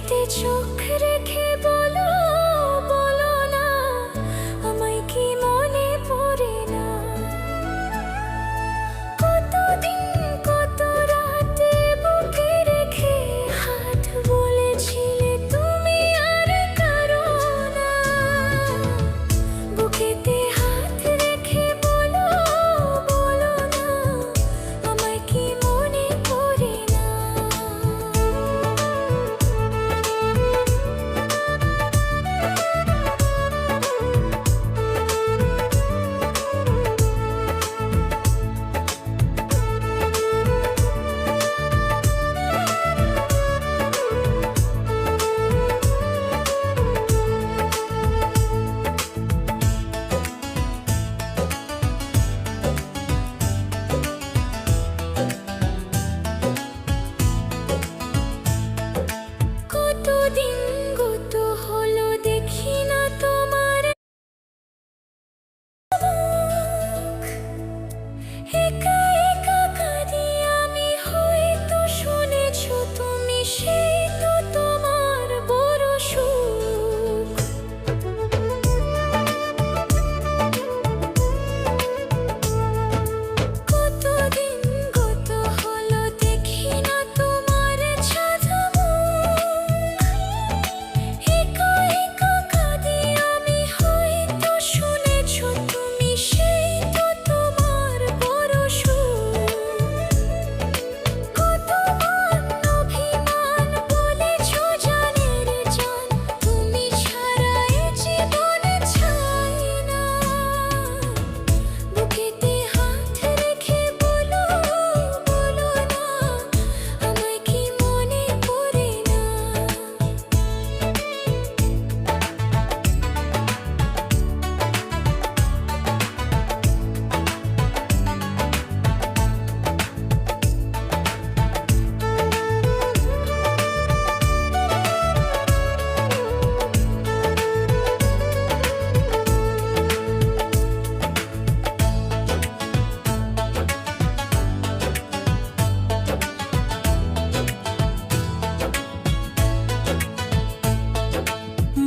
চোখেতে চোখ রেখে বলো, বলো না আমায় কি মনে পড়ে না? কতদিন কত রাতে বুকে রেখে হাত বলেছিলে তুমি আর কারো না। বুকেতে হাত রেখে বলো, বলো না আমায় কি মনে পড়ে না? কতদিন গত হলো দেখি না তোমার মুখ। একা একা কাঁদি আমি, হয়তো শুনেছো তুমি, সেই তো তোমার বড় সুখ। কতদিন গত হলো দেখি না তোমার ছাদা মুখ। একা একা কাঁদি আমি, হয়তো শুনেছো তুমি, সেই তো তোমার বড় সুখ। কতবার অভিমান বলেছো জানের জান, তুমি ছাড়া এ জীবন চাই না। বুকেতে হাত রেখে বলো, বলো না আমায় কি মনে পড়ে না?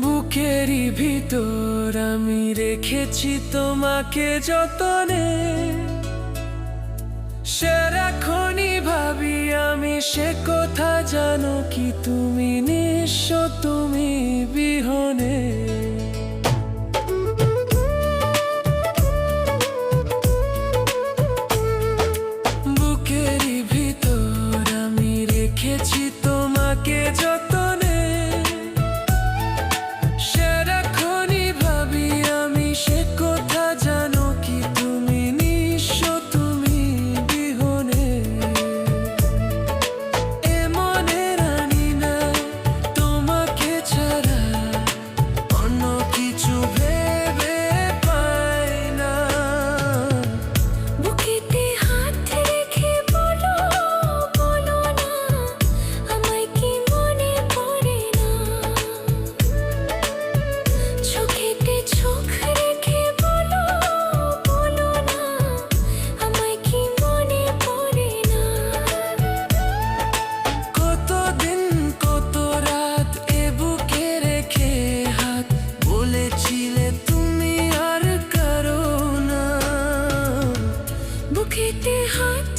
বুকেরই ভিতর আমি রেখেছি তোমাকে যতনে, সারাক্ষণই ভাবি আমি সে কথা, জানো কি তুমি নিঃস্ব, তুমি বিহনে। বুকেরই ভিতর আমি রেখেছি তোমাকে যতনে, সারাক্ষণই ভাবি আমি সে কথা, জানো কি তুমি নিঃস্ব, তুমি বিহনে। এ মনে রানি না তোমাকে ছাড়া অন্য কিছু ভেবে পাই না। বুকেতে হাত রেখে বলো, বলো না আমায় কি মনে পড়ে না? চোখেতে চোখ রেখে বলো, বলো না আমায় কি মনে পড়ে না? কতদিন কত রাত এ বুকে রেখে হাত বলেছিলে তুমি আর কারো না। বুকেতে হাত